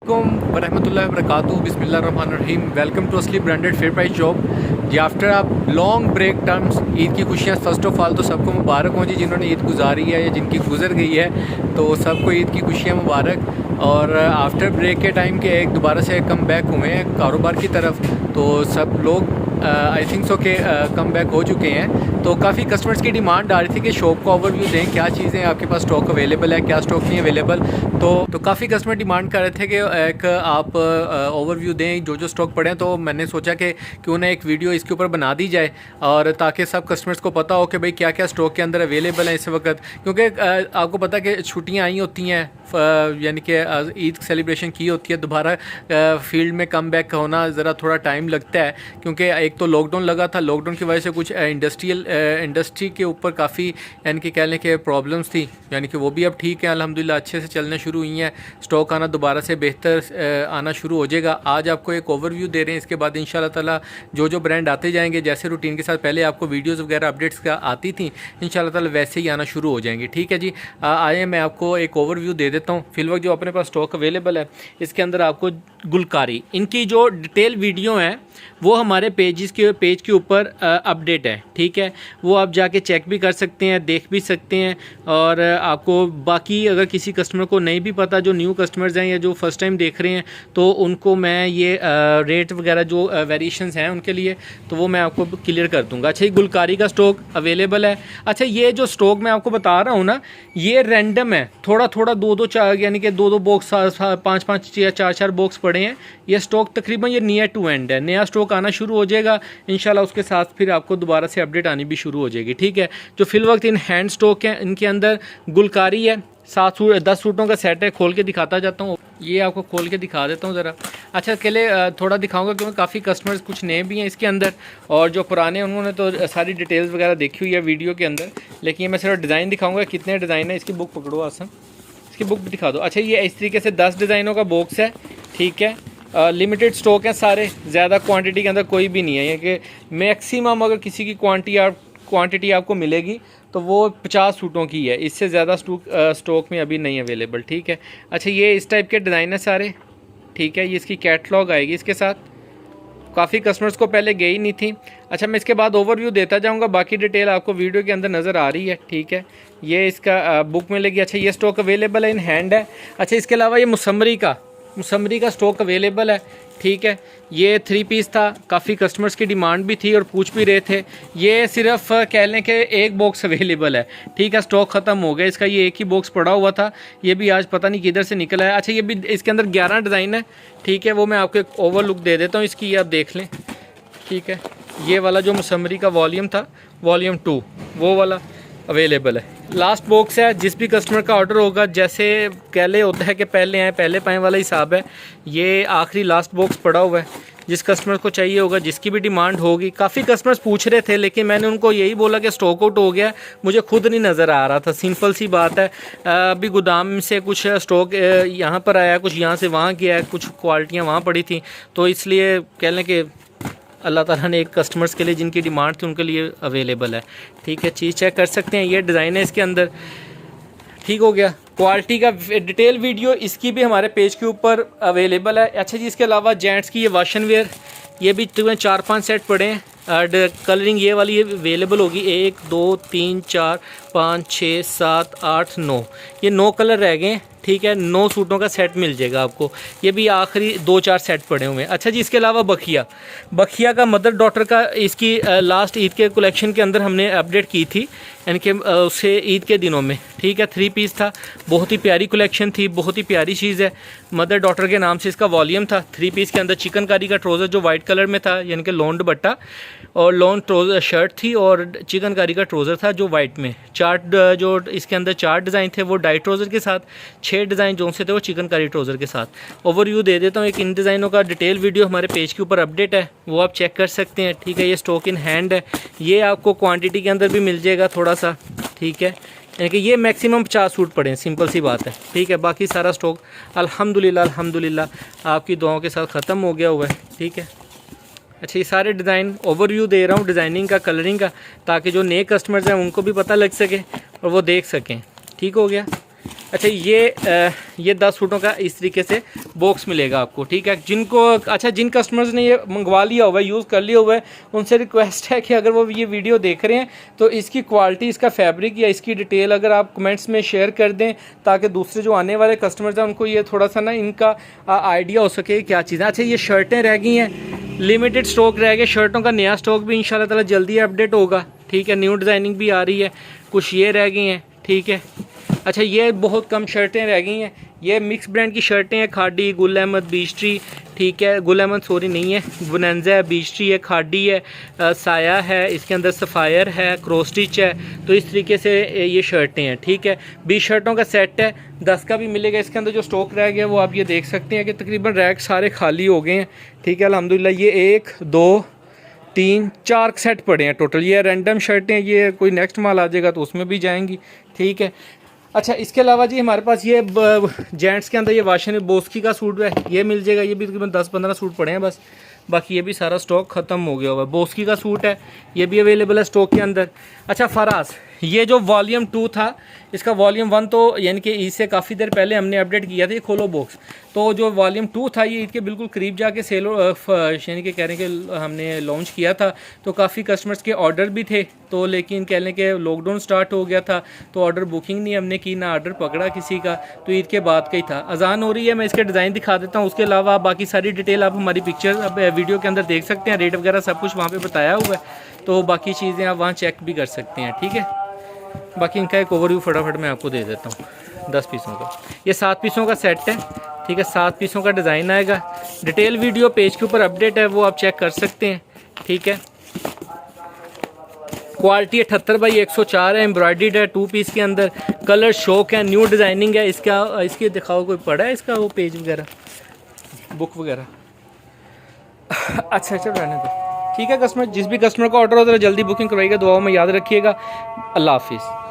वरहमतुल्लाहि वबरकातुहू बिस्मिल्लाहिर्रहमानिर्रहीम। Welcome to असली ब्रांडेड फेयर प्राइस जॉब। जी आफ्टर आप लॉन्ग ब्रेक टर्म्स ईद की खुशियाँ फर्स्ट ऑफ ऑल तो सबको मुबारक हों जी, जिन्होंने ईद गुजारी है या जिनकी गुजर गई है तो सबको ईद की खुशियाँ मुबारक। और आफ्टर ब्रेक के टाइम के एक दोबारा से कम बैक हुए हैं कारोबार की तरफ, तो सब लोग आई थिंक सो के कम बैक हो चुके हैं। तो काफ़ी कस्टमर्स की डिमांड आ रही थी कि शॉप का ओवरव्यू दें, क्या चीज़ें आपके पास स्टॉक अवेलेबल है, क्या स्टॉक नहीं अवेलेबल। तो काफ़ी कस्टमर डिमांड कर रहे थे कि एक आप ओवरव्यू दें जो जो स्टॉक पड़े हैं। तो मैंने सोचा कि क्यों ना एक वीडियो इसके ऊपर बना दी जाए, और ताकि सब कस्टमर्स को पता हो कि भाई क्या क्या स्टॉक के अंदर अवेलेबल है इस वक्त। क्योंकि आपको पता है कि छुट्टियाँ आई होती हैं, यानी कि ईद सेलिब्रेशन की होती है, दोबारा फील्ड में कम बैक होना ज़रा थोड़ा टाइम लगता है। क्योंकि एक तो लॉकडाउन लगा था, लॉकडाउन की वजह से कुछ इंडस्ट्री के ऊपर काफ़ी यानी कि कह लें कि प्रॉब्लम्स थी, यानी कि वो भी अब ठीक है अल्हम्दुलिल्लाह, अच्छे से चलना शुरू हुई हैं। स्टॉक आना दोबारा से बेहतर आना शुरू हो जाएगा। आज आपको एक ओवरव्यू दे रहे हैं, इसके बाद इंशाल्लाह ताला जो जो ब्रांड आते जाएंगे, जैसे रूटीन के साथ पहले आपको वीडियोज़ वगैरह अपडेट्स का आती थी, इंशाल्लाह ताला वैसे ही आना शुरू हो जाएंगे। ठीक है जी, आए मैं आपको एक ओवरव्यू दे देता हूँ। फिल वक्त जो अपने पास स्टॉक अवेलेबल है, इसके अंदर आपको गुलकारी इनकी जो डिटेल वीडियो है वो हमारे पेज के ऊपर अपडेट है। ठीक है, वो आप जाके चेक भी कर सकते हैं, देख भी सकते हैं। और आपको बाकी अगर किसी कस्टमर को नहीं भी पता, जो न्यू कस्टमर्स हैं या जो फ़र्स्ट टाइम देख रहे हैं, तो उनको मैं ये रेट वगैरह जो वेरिएशंस हैं उनके लिए तो वो मैं आपको क्लियर कर दूंगा। अच्छा, ये गुलकारी का स्टॉक अवेलेबल है। अच्छा, ये जो स्टॉक मैं आपको बता रहा हूँ ना, ये रैंडम है, थोड़ा थोड़ा दो चार यानी कि दो बॉक्स, पाँच या चार बॉक्स पड़े हैं। ये स्टॉक तकरीबन ये नियर टू एंड है, नया स्टॉक आना शुरू हो जाएगा इंशाल्लाह। उसके साथ फिर आपको दोबारा से अपडेट आनी भी शुरू हो जाएगी। ठीक है, जो फिल वक्त इन हैंड स्टॉक हैं, इनके अंदर गुलकारी है, 10 सूटों का सेट है। खोल के दिखाता जाता हूँ, ये आपको खोल के दिखा देता हूँ ज़रा। अच्छा, अकेले थोड़ा दिखाऊंगा क्योंकि काफ़ी कस्टमर्स कुछ नए भी हैं इसके अंदर, और जो पुराने उन्होंने तो सारी डिटेल्स वगैरह देखी हुई है वीडियो के अंदर। लेकिन ये मैं सिर्फ डिज़ाइन दिखाऊंगा, कितने डिज़ाइन है। इसकी बुक पकड़ो आसन, इसकी बुक भी दिखा दो। अच्छा, ये इस तरीके से 10 डिज़ाइनों का बॉक्स है। ठीक है, लिमिटेड स्टॉक है सारे, ज़्यादा क्वांटिटी के अंदर कोई भी नहीं है। ये कि मैक्सिमम अगर किसी की क्वांटिटी आपको मिलेगी तो वो 50 सूटों की है, इससे ज़्यादा स्टॉक में अभी नहीं अवेलेबल। ठीक है, अच्छा, ये इस टाइप के डिज़ाइन है सारे। ठीक है, ये इसकी कैटलॉग आएगी इसके साथ। काफ़ी कस्टमर्स को पहले गई नहीं थी। अच्छा, मैं इसके बाद ओवरव्यू देता जाऊंगा, बाकी डिटेल आपको वीडियो के अंदर नज़र आ रही है। ठीक है, ये इसका बुक मिलेगी। अच्छा, ये स्टॉक अवेलेबल है, इन हैंड है। अच्छा, इसके अलावा ये मुसम्मरी का स्टॉक अवेलेबल है। ठीक है, ये 3 पीस था, काफ़ी कस्टमर्स की डिमांड भी थी और पूछ भी रहे थे। ये सिर्फ कह लें कि एक बॉक्स अवेलेबल है। ठीक है, स्टॉक ख़त्म हो गया इसका, ये एक ही बॉक्स पड़ा हुआ था, ये भी आज पता नहीं किधर से निकला है। अच्छा, ये भी इसके अंदर 11 डिज़ाइन है। ठीक है, वो मैं आपको एक ओवरलुक दे देता हूँ इसकी, आप देख लें। ठीक है, ये वाला जो मुसम्मरी का वॉल्यूम था, वॉल्यूम 2, वो वाला अवेलेबल है। लास्ट बॉक्स है, जिस भी कस्टमर का ऑर्डर होगा, जैसे पहले होता है कि पहले आए पहले पाएँ वाला हिसाब है, ये आखिरी लास्ट बॉक्स पड़ा हुआ है। जिस कस्टमर को चाहिए होगा, जिसकी भी डिमांड होगी। काफ़ी कस्टमर्स पूछ रहे थे, लेकिन मैंने उनको यही बोला कि स्टॉक आउट हो गया, मुझे खुद नहीं नज़र आ रहा था। सिंपल सी बात है, अभी गोदाम से कुछ स्टॉक यहाँ पर आया, कुछ यहाँ से वहाँ गया है, कुछ क्वालिटियाँ वहाँ पड़ी थी, तो इसलिए कह लें कि अल्लाह ताला ने एक कस्टमर्स के लिए जिनकी डिमांड थी उनके लिए अवेलेबल है। ठीक है, चीज़ चेक कर सकते हैं, ये डिज़ाइन है इसके अंदर। ठीक हो गया, क्वालिटी का डिटेल वीडियो इसकी भी हमारे पेज के ऊपर अवेलेबल है। अच्छा जी, इसके अलावा जेंट्स की ये वाशन वेयर, ये भी 4-5 सेट पड़े हैं। कलरिंग ये वाली अवेलेबल होगी, 1 2 3 4 5 6 7 8 9, ये 9 कलर रह गए। ठीक है, 9 सूटों का सेट मिल जाएगा आपको। ये भी आखिरी 2-4 सेट पड़े हुए हैं। अच्छा जी, इसके अलावा बखिया का मदर डॉटर का, इसकी लास्ट ईद के कलेक्शन के अंदर हमने अपडेट की थी, यानी कि उससे ईद के दिनों में। ठीक है, 3 पीस था, बहुत ही प्यारी कलेक्शन थी, बहुत ही प्यारी चीज़ है। मदर डॉटर के नाम से इसका वॉल्यूम था। 3 पीस के अंदर चिकनकारी का ट्राउज़र जो वाइट कलर में था, यानी कि लॉन दुपट्टा और लॉन ट्राउज़र शर्ट थी, और चिकनकारी का ट्राउज़र था जो वाइट में। जो इसके अंदर 4 डिज़ाइन थे वो डाई ट्राउज़र के साथ, 6 डिज़ाइन जो से थे वो चिकनकारी ट्राउज़र के साथ। ओवरव्यू दे देता हूँ, एक इन डिज़ाइनों का डिटेल वीडियो हमारे पेज के ऊपर अपडेट है, वो आप चेक कर सकते हैं। ठीक है, ये स्टॉक इन हैंड है, ये आपको क्वांटिटी के अंदर भी मिल जाएगा थोड़ा सा। ठीक है, यानी कि ये मैक्सिमम 50 सूट पड़े हैं, सिंपल सी बात है। ठीक है, बाकी सारा स्टॉक अल्हम्दुलिल्लाह आपकी दुआओं के साथ ख़त्म हो गया हुआ है। ठीक है, अच्छा, ये सारे डिज़ाइन ओवरव्यू दे रहा हूँ डिज़ाइनिंग का, कलरिंग का, ताकि जो नए कस्टमर्स हैं उनको भी पता लग सके और वो देख सकें। ठीक हो गया, अच्छा ये 10 सूटों का इस तरीके से बॉक्स मिलेगा आपको, ठीक है। जिनको अच्छा जिन कस्टमर्स ने ये मंगवा लिया हुआ है, यूज़ कर लिया हुआ है, उनसे रिक्वेस्ट है कि अगर वो ये वीडियो देख रहे हैं तो इसकी क्वालिटी, इसका फैब्रिक या इसकी डिटेल अगर आप कमेंट्स में शेयर कर दें, ताकि दूसरे जो आने वाले कस्टमर्स हैं उनको ये थोड़ा सा ना इनका आइडिया हो सके क्या चीज़ है। अच्छा ये शर्टें रह गई हैं, लिमिटेड स्टॉक रह गया शर्टों का, नया स्टॉक भी इंशाल्लाह ताला जल्दी अपडेट होगा, ठीक है। न्यू डिज़ाइनिंग भी आ रही है, कुछ ये रह गई हैं, ठीक है। अच्छा ये बहुत कम शर्टें रह गई हैं, ये मिक्स ब्रांड की शर्टें हैं, खाडी, गुल अहमद, बीच ट्री, ठीक है। गुल अहमद सॉरी नहीं है, बोनांजा है, बीच ट्री है, खाडी है, साया है, इसके अंदर सफ़ायर है, क्रॉस स्टिच है। तो इस तरीके से ये शर्टें हैं, ठीक है। 20 शर्टों का सेट है, 10 का भी मिलेगा। इसके अंदर जो स्टॉक रह गया वो आप ये देख सकते हैं कि तकरीबन रैक सारे खाली हो गए हैं, ठीक है अल्हम्दुलिल्लाह। ये 1 2 3 4 सेट पड़े हैं टोटल। ये रैंडम शर्टें, ये कोई नेक्स्ट माल आ जाएगा तो उसमें भी जाएंगी, ठीक है। अच्छा इसके अलावा जी हमारे पास ये जेंट्स के अंदर ये वाशन बोस्की का सूट है, ये मिल जाएगा। ये भी तकरीबन 10-15 सूट पड़े हैं बस, बाकी ये भी सारा स्टॉक ख़त्म हो गया हुआ है। बोस्की का सूट है, ये भी अवेलेबल है स्टॉक के अंदर। अच्छा फराज, ये जो वॉल्यूम 2 था, इसका वॉल्यूम 1 तो यानी कि इससे काफ़ी देर पहले हमने अपडेट किया था, ये खोलो बॉक्स। तो जो वॉल्यूम 2 था ये इसके बिल्कुल करीब जाके सेल यानी कि कह रहे हैं कि हमने लॉन्च किया था, तो काफ़ी कस्टमर्स के ऑर्डर भी थे, तो लेकिन कह लें कि लॉकडाउन स्टार्ट हो गया था तो ऑर्डर बुकिंग नहीं हमने की, ना ऑर्डर पकड़ा किसी का, तो ईद के बाद का ही था। अजान हो रही है, मैं इसके डिज़ाइन दिखा देता हूँ, उसके अलावा बाकी सारी डिटेल आप हमारी पिक्चर अब वीडियो के अंदर देख सकते हैं, रेट वगैरह सब कुछ वहाँ पर बताया हुआ है, तो बाकी चीज़ें आप वहाँ चेक भी कर सकते हैं, ठीक है। बाकी इनका एक ओवरव्यू फटाफट मैं आपको दे देता हूँ 10 पीसों का। ये 7 पीसों का सेट है, ठीक है। 7 पीसों का डिज़ाइन आएगा, डिटेल वीडियो पेज के ऊपर अपडेट है, वो आप चेक कर सकते हैं, ठीक है। क्वालिटी 78x104 है, एम्ब्रॉयडर्ड है, 2 पीस के अंदर, कलर शौक है, न्यू डिज़ाइनिंग है। इसके दिखाओ कोई पड़ा है इसका वो पेज वगैरह, बुक वगैरह? अच्छा रहने दो, ठीक है। कस्टमर जिस भी कस्टमर का ऑर्डर हो तो जल्दी बुकिंग करवाइएगा, दुआओं में याद रखिएगा। अल्लाह हाफिज़।